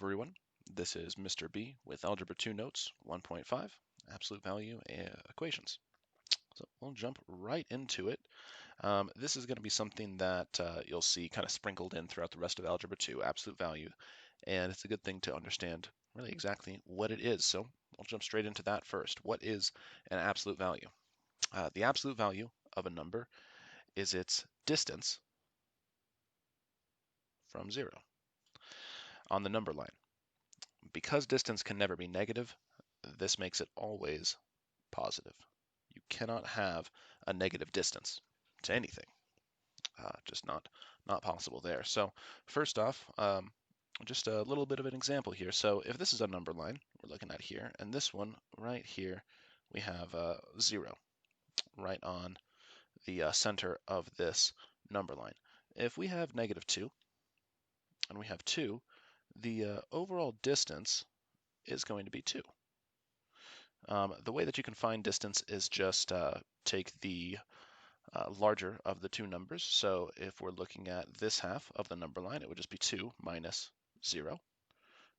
everyone, this is Mr. B with Algebra 2 Notes 1.5, Absolute Value Equations. So we'll jump right into it. This is going to be something that you'll see kind of sprinkled in throughout the rest of Algebra 2, absolute value, and it's a good thing to understand really exactly what it is. So we'll jump straight into that first. What is an absolute value? The absolute value of a number is its distance from 0 on the number line. Because distance can never be negative, this makes it always positive. You cannot have a negative distance to anything. Just not possible there. So first off, just a little bit of an example here. So if this is a number line we're looking at here, and this one right here, we have 0 right on the center of this number line. If we have -2 and we have 2, the overall distance is going to be 2. The way that you can find distance is just take the larger of the two numbers. So if we're looking at this half of the number line, it would just be 2 minus 0,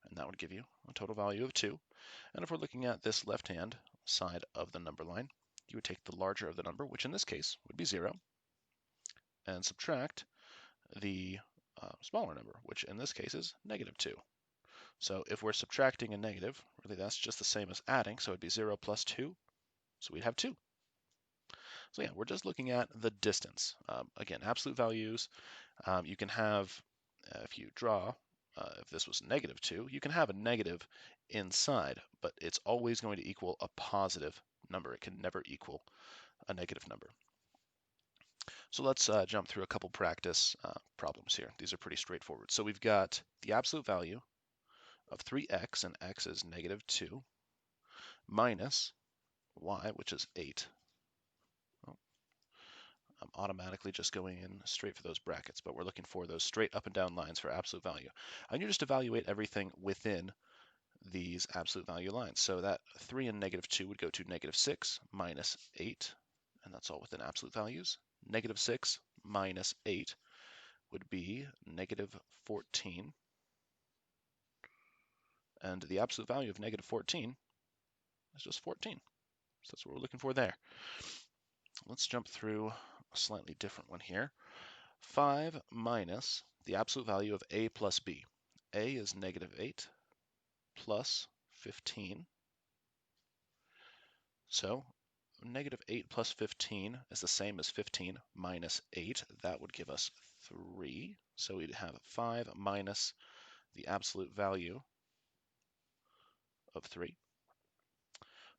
and that would give you a total value of 2. And if we're looking at this left-hand side of the number line, you would take the larger of the number, which in this case would be 0, and subtract the smaller number, which in this case is -2. So if we're subtracting a negative, really that's just the same as adding, so it'd be 0 plus 2, so we'd have 2. So yeah, we're just looking at the distance. Again, absolute values, you can have, if you draw, if this was -2, you can have a negative inside, but it's always going to equal a positive number. It can never equal a negative number. So let's jump through a couple practice problems here. These are pretty straightforward. So we've got the absolute value of 3x, and x is -2, minus y, which is 8. I'm automatically just going in straight for those brackets, but we're looking for those straight up and down lines for absolute value. And you just evaluate everything within these absolute value lines. So that 3 and -2 would go to -6 minus 8, and that's all within absolute values. -6 minus 8 would be -14, and the absolute value of -14 is just 14. So that's what we're looking for there. Let's jump through a slightly different one here. 5 minus the absolute value of a plus b. A is -8 plus 15. So -8 plus 15 is the same as 15 minus 8. That would give us 3. So we'd have 5 minus the absolute value of 3.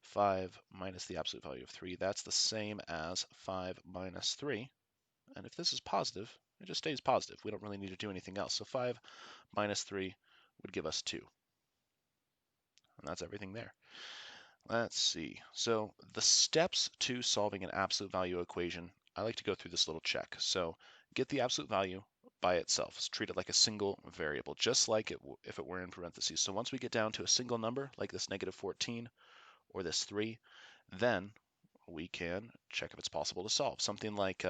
5 minus the absolute value of 3, that's the same as 5 minus 3. And if this is positive, it just stays positive. We don't really need to do anything else. So 5 minus 3 would give us 2. And that's everything there. Let's see. So the steps to solving an absolute value equation, I like to go through this little check. So get the absolute value by itself. Let's treat it like a single variable, just like if it were in parentheses. So once we get down to a single number, like this -14 or this 3, then we can check if it's possible to solve. Something like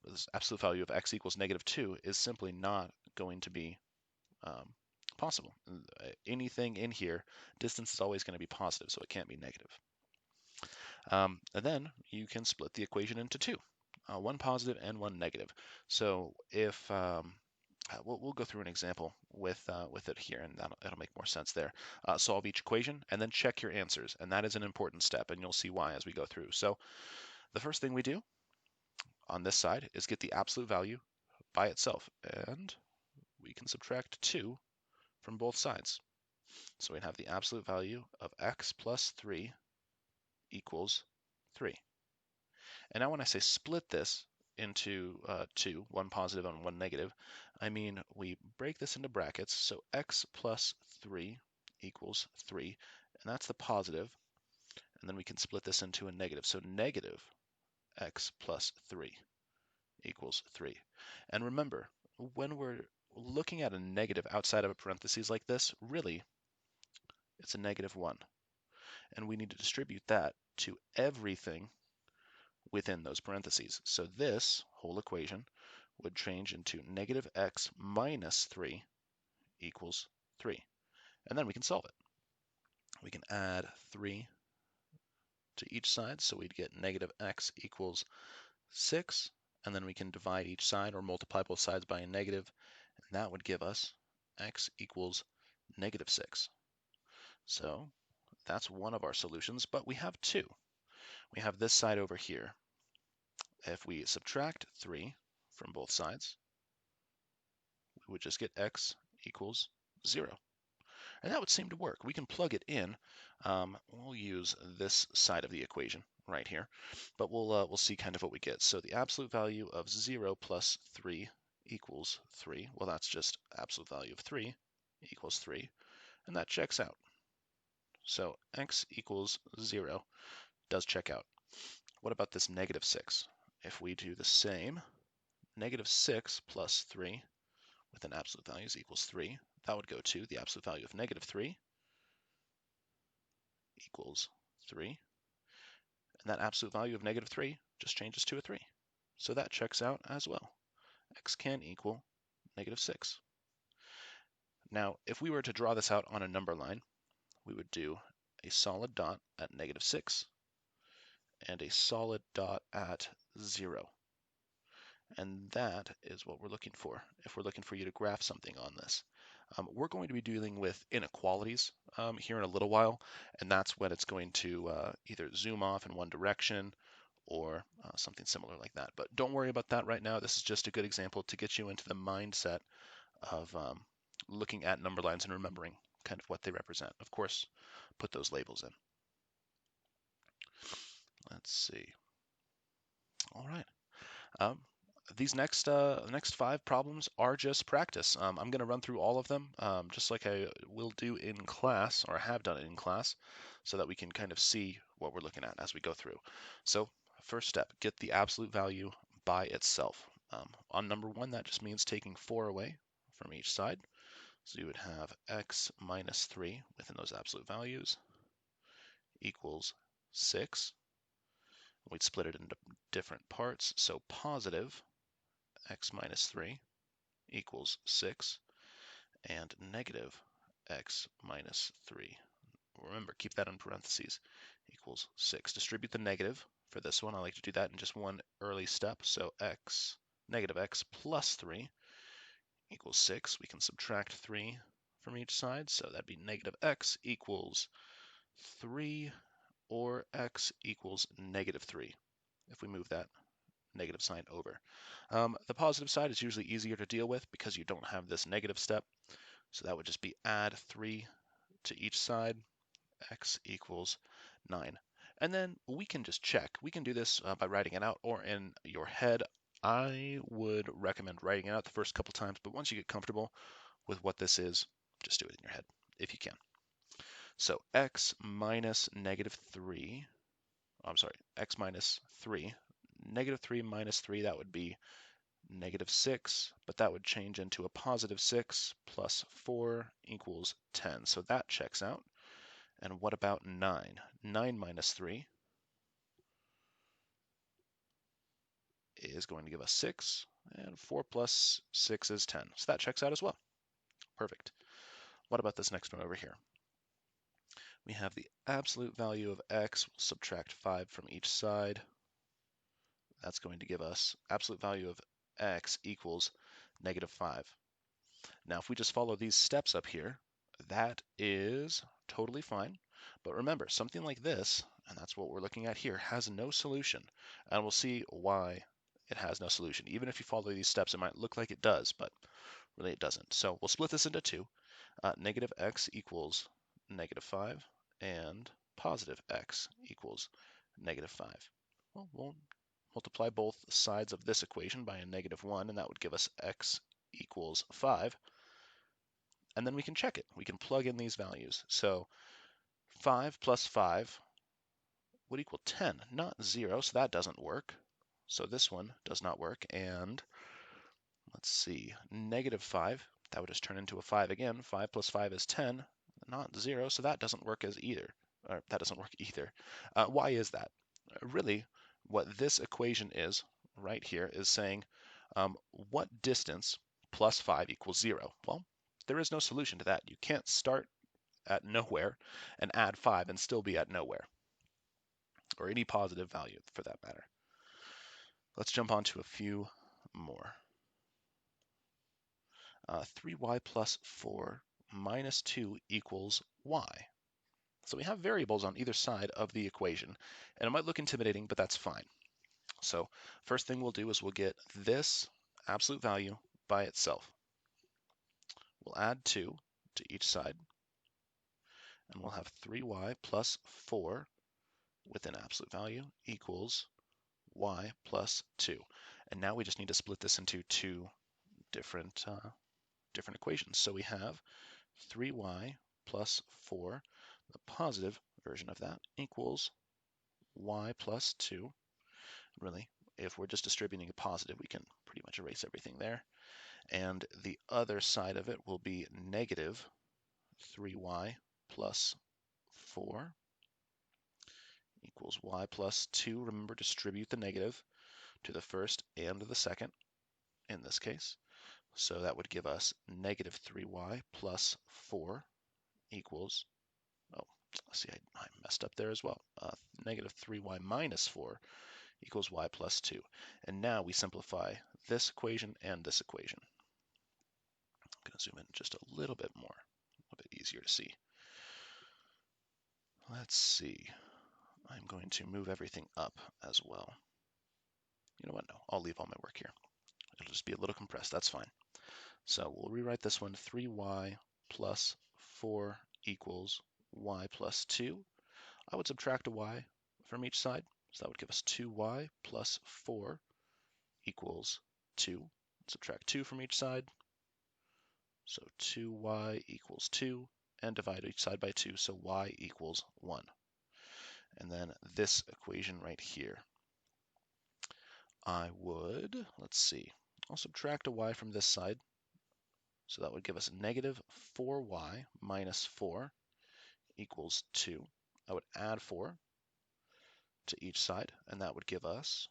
this absolute value of x equals -2 is simply not going to be possible. Anything in here, distance is always going to be positive, so it can't be negative. And then you can split the equation into two, one positive and one negative. So if we'll go through an example with it here, and that'll make more sense there. Solve each equation and then check your answers, and that is an important step, and you'll see why as we go through. So the first thing we do on this side is get the absolute value by itself, and we can subtract 2 from both sides. So we'd have the absolute value of x plus 3 equals 3. And now when I say split this into two, one positive and one negative, I mean we break this into brackets. So x plus 3 equals 3, and that's the positive. And then we can split this into a negative. So negative x plus 3 equals 3. And remember, when we're looking at a negative outside of a parentheses like this, really, it's a -1. And we need to distribute that to everything within those parentheses. So this whole equation would change into -x minus 3 equals 3. And then we can solve it. We can add 3 to each side, so we'd get negative x equals 6, and then we can divide each side or multiply both sides by a negative, and that would give us x equals negative 6. So that's one of our solutions, but we have two. We have this side over here. If we subtract 3 from both sides, we would just get x equals 0. And that would seem to work. We can plug it in. We'll use this side of the equation right here, but we'll see kind of what we get. So the absolute value of 0 plus 3 equals 3. Well, that's just absolute value of 3 equals 3, and that checks out. So x equals 0 does check out. What about this negative 6? If we do the same, negative 6 plus 3 with an absolute value is equals 3, that would go to the absolute value of negative 3 equals 3. And that absolute value of negative 3 just changes to a 3. So that checks out as well. X can equal negative 6. Now, if we were to draw this out on a number line, we would do a solid dot at negative 6 and a solid dot at 0. And that is what we're looking for if we're looking for you to graph something on this. We're going to be dealing with inequalities here in a little while, and that's when it's going to either zoom off in one direction or something similar like that. But don't worry about that right now. This is just a good example to get you into the mindset of looking at number lines and remembering kind of what they represent. Of course, put those labels in. Let's see. All right. These next 5 problems are just practice. I'm going to run through all of them just like I will do in class, or have done it in class, so that we can kind of see what we're looking at as we go through. So first step, get the absolute value by itself. On number 1, that just means taking 4 away from each side. So you would have x minus 3 within those absolute values equals 6. We'd split it into different parts, so positive x minus 3 equals 6, and negative x minus 3, remember, keep that in parentheses, equals 6. Distribute the negative for this one. I like to do that in just one early step. So negative x plus 3 equals 6. We can subtract 3 from each side, so that'd be negative x equals 3, or x equals negative 3, if we move that negative sign over. The positive side is usually easier to deal with because you don't have this negative step. So that would just be add 3 to each side, x equals 9. And then we can just check. We can do this by writing it out or in your head. I would recommend writing it out the first couple times, but once you get comfortable with what this is, just do it in your head if you can. So x minus negative 3, I'm sorry, x minus 3, negative 3 minus 3, that would be negative 6, but that would change into a positive 6 plus 4 equals 10. So that checks out. And what about 9? 9 minus 3 is going to give us 6, and 4 plus 6 is 10. So that checks out as well. Perfect. What about this next one over here? We have the absolute value of x. We'll subtract 5 from each side. That's going to give us absolute value of x equals negative 5. Now, if we just follow these steps up here, that is totally fine. But remember, something like this, and that's what we're looking at here, has no solution. And we'll see why it has no solution. Even if you follow these steps, it might look like it does, but really it doesn't. So we'll split this into 2. Negative x equals negative 5, and positive x equals negative 5. Well, we'll multiply both sides of this equation by a negative 1, and that would give us x equals 5. And then we can check it. We can plug in these values. So 5 plus 5 would equal 10, not 0, so that doesn't work. So this one does not work. And let's see, negative 5, that would just turn into a 5 again. 5 plus 5 is 10, not 0, so that doesn't work as either. Or that doesn't work either. Why is that? Really, what this equation is right here is saying what distance plus 5 equals 0? Well, There is no solution to that. You can't start at nowhere and add 5 and still be at nowhere, or any positive value for that matter. Let's jump on to a few more. 3y plus 4 minus 2 equals y. So we have variables on either side of the equation, and it might look intimidating, but that's fine. So first thing we'll do is we'll get this absolute value by itself. We'll add 2 to each side, and we'll have 3y plus 4 with an absolute value equals y plus 2. And now we just need to split this into two different equations. So we have 3y plus 4, the positive version of that, equals y plus 2. Really, if we're just distributing a positive, we can pretty much erase everything there. And the other side of it will be negative 3y plus 4 equals y plus 2. Remember, distribute the negative to the first and the second in this case. So that would give us negative 3y plus 4 equals, oh, let's see, I messed up there as well. Negative 3y minus 4 equals y plus 2. And now we simplify this equation and this equation. I'm going to zoom in just a little bit more, a bit easier to see. Let's see. I'm going to move everything up as well. You know what? No, I'll leave all my work here. It'll just be a little compressed. That's fine. So we'll rewrite this one, 3y plus 4 equals y plus 2. I would subtract a y from each side, so that would give us 2y plus 4 equals 2. Subtract 2 from each side, so 2y equals 2, and divide each side by 2, so y equals 1. And then this equation right here, I would, let's see, I'll subtract a y from this side, so that would give us negative 4y minus 4 equals 2. I would add 4 to each side, and that would give us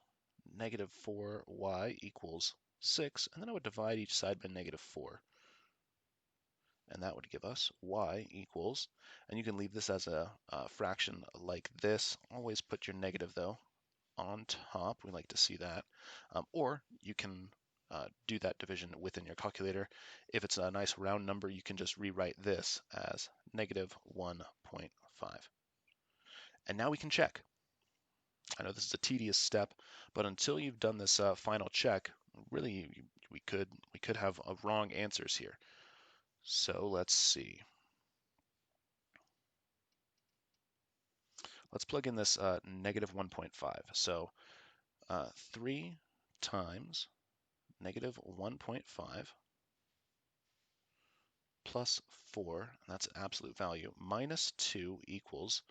negative 4y equals 6, and then I would divide each side by negative 4. And that would give us y equals, and you can leave this as a fraction like this. Always put your negative, though, on top. We like to see that. Or you can do that division within your calculator. If it's a nice round number, you can just rewrite this as negative 1.5. And now we can check. I know this is a tedious step, but until you've done this final check, really we could have wrong answers here. So let's see. Let's plug in this negative 1.5. So 3 times negative 1.5 plus 4, and that's absolute value, minus 2 equals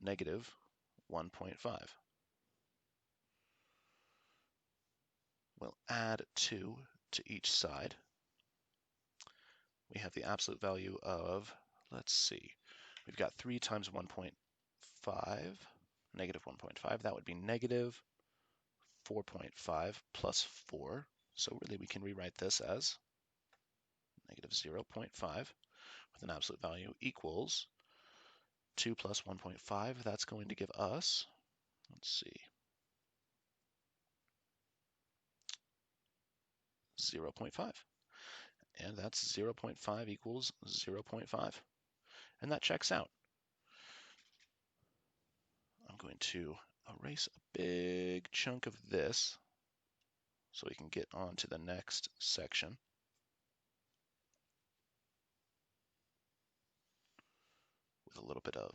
negative 1.5. We'll add 2 to each side. We have the absolute value of, let's see, we've got 3 times 1.5, negative 1.5. That would be negative 4.5 plus 4. So really we can rewrite this as negative 0.5 with an absolute value equals 2 plus 1.5. That's going to give us, let's see, 0.5. And that's 0.5 equals 0.5. And that checks out. I'm going to erase a big chunk of this so we can get on to the next section. With a little bit of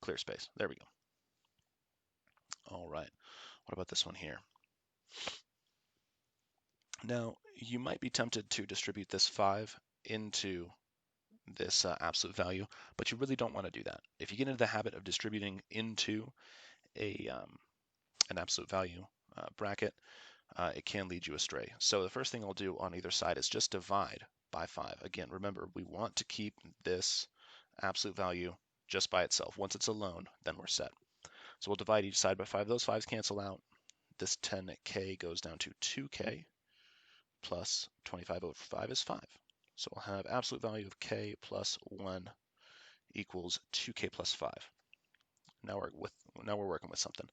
clear space. There we go. All right. What about this one here? Now, you might be tempted to distribute this 5 into this absolute value, but you really don't want to do that. If you get into the habit of distributing into an absolute value bracket, it can lead you astray. So the first thing I'll do on either side is just divide by 5. Again, remember, we want to keep this absolute value just by itself. Once it's alone, then we're set. So we'll divide each side by 5. Those 5s cancel out. This 10k goes down to 2k, plus 25 over 5 is 5. So we'll have absolute value of k plus 1 equals 2k plus 5. Now we're working with something.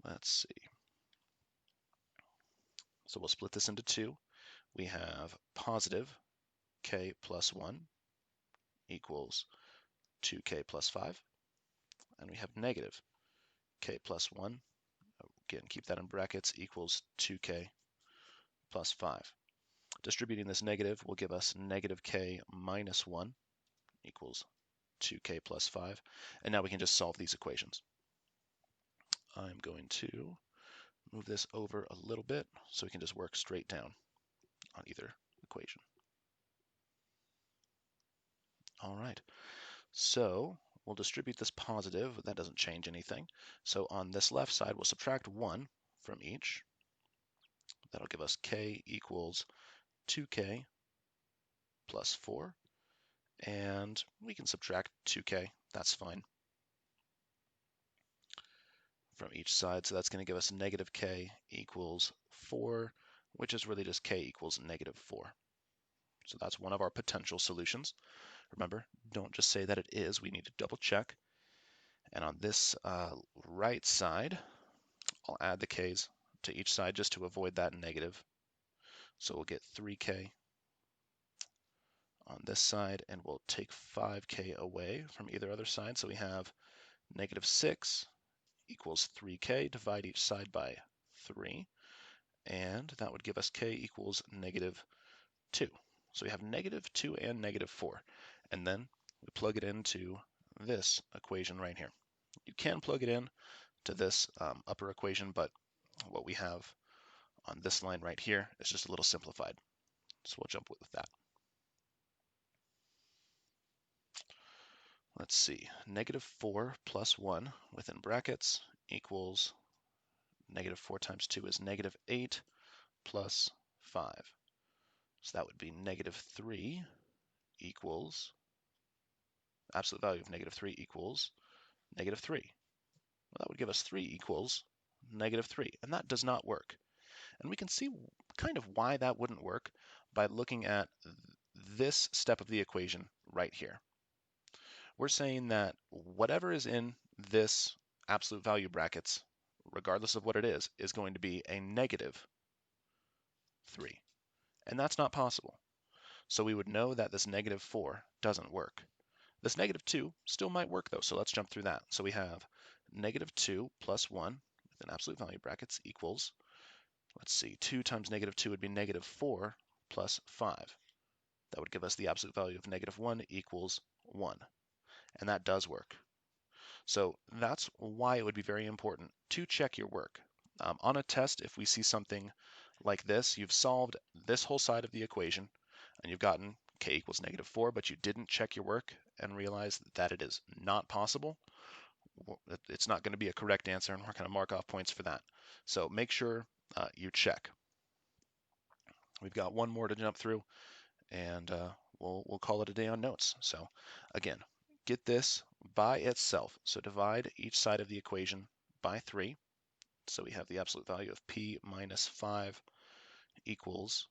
Let's see. So we'll split this into two. We have positive k plus 1 equals 2k plus 5. And we have negative k plus 1, again, keep that in brackets, equals 2k plus 5. Distributing this negative will give us negative k minus 1 equals 2k plus 5. And now we can just solve these equations. I'm going to move this over a little bit so we can just work straight down on either equation. All right, so we'll distribute this positive. That doesn't change anything. So on this left side, we'll subtract 1 from each. That'll give us k equals 2k plus 4. And we can subtract 2k. That's fine. From each side, so that's going to give us negative k equals 4, which is really just k equals negative 4. So that's one of our potential solutions. Remember, don't just say that it is, we need to double check. And on this right side, I'll add the k's to each side just to avoid that negative. So we'll get 3k on this side, and we'll take 5k away from either other side. So we have negative 6 equals 3k, divide each side by 3, and that would give us k equals negative 2. So we have negative 2 and negative 4, and then we plug it into this equation right here. You can plug it in to this upper equation, but what we have on this line right here is just a little simplified. So we'll jump with that. Let's see, negative 4 plus 1 within brackets equals negative 4 times 2 is negative 8 plus 5. So that would be negative 3 equals, absolute value of negative 3 equals negative 3. Well, that would give us 3 equals negative 3, and that does not work. And we can see kind of why that wouldn't work by looking at this step of the equation right here. We're saying that whatever is in this absolute value brackets, regardless of what it is going to be a negative 3. And that's not possible. So we would know that this negative 4 doesn't work. This negative 2 still might work though, so let's jump through that. So we have negative 2 plus 1 within absolute value brackets equals, let's see, 2 times negative 2 would be negative 4 plus 5. That would give us the absolute value of negative 1 equals 1. And that does work. So that's why it would be very important to check your work. On a test, if we see something like this, you've solved this whole side of the equation, and you've gotten k equals negative 4, but you didn't check your work and realize that it is not possible, it's not going to be a correct answer, and we're going to mark off points for that. So make sure you check. We've got one more to jump through, and we'll call it a day on notes. So again, get this by itself. So divide each side of the equation by 3. So we have the absolute value of p minus 5 equals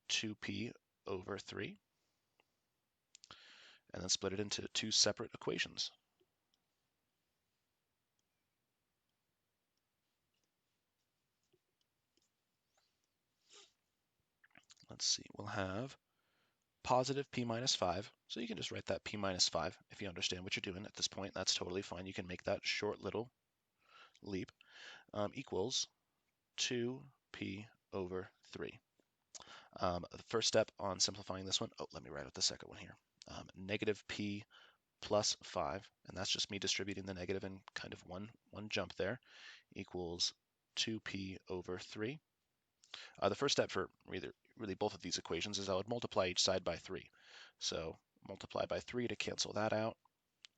2p over 3. And then split it into two separate equations. Let's see, we'll have positive p minus 5. So you can just write that p minus 5 if you understand what you're doing at this point. That's totally fine. You can make that short little leap. Equals 2p over 3. The first step on simplifying this one, let me write out the second one here. Negative p plus 5, and that's just me distributing the negative in kind of one jump there, equals 2p over 3. The first step for really both of these equations is I would multiply each side by 3. So multiply by 3 to cancel that out,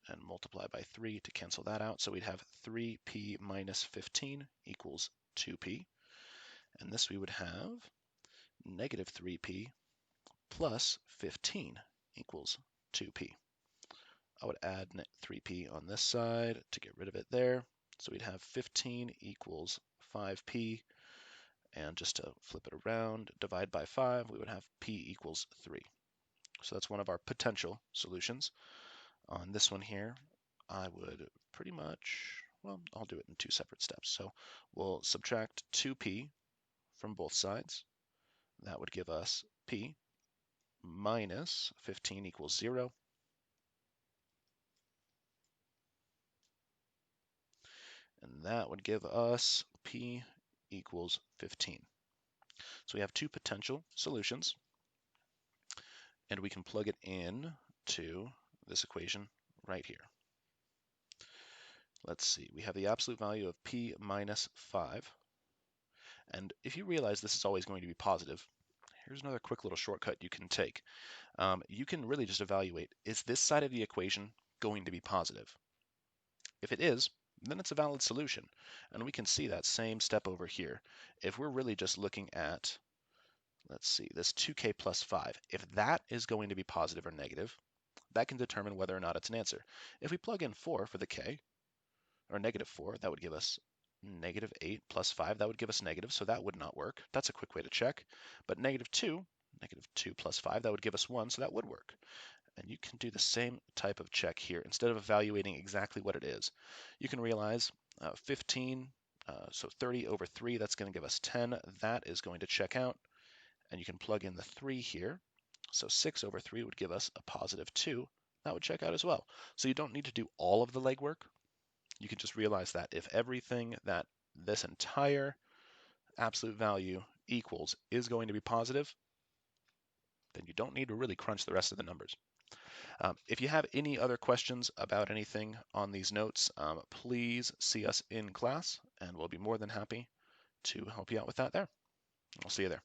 and multiply by 3 to cancel that out. So we'd have 3p minus 15 equals 2p. And this we would have negative 3p plus 15 equals 2p. I would add 3p on this side to get rid of it there. So we'd have 15 equals 5p, And just to flip it around, divide by 5, we would have p equals 3. So that's one of our potential solutions. On this one here, I would pretty much, well, I'll do it in 2 separate steps. So we'll subtract 2p from both sides. That would give us p minus 15 equals 0. And that would give us p equals 15. So we have 2 potential solutions, and we can plug it in to this equation right here. Let's see, we have the absolute value of p minus 5. And if you realize this is always going to be positive, here's another quick little shortcut you can take. You can really just evaluate, is this side of the equation going to be positive? If it is, then it's a valid solution. And we can see that same step over here. If we're really just looking at, let's see, this 2k plus 5, if that is going to be positive or negative, that can determine whether or not it's an answer. If we plug in 4 for the k, or negative 4, that would give us negative 8 plus 5, that would give us negative, so that would not work. That's a quick way to check. But negative 2 plus 5, that would give us 1, so that would work. And you can do the same type of check here. Instead of evaluating exactly what it is, you can realize 15, so 30 over 3, that's going to give us 10. That is going to check out. And you can plug in the 3 here. So 6 over 3 would give us a positive 2. That would check out as well. So you don't need to do all of the legwork. You can just realize that if everything that this entire absolute value equals is going to be positive, then you don't need to really crunch the rest of the numbers. If you have any other questions about anything on these notes, please see us in class, and we'll be more than happy to help you out with that there. I'll see you there.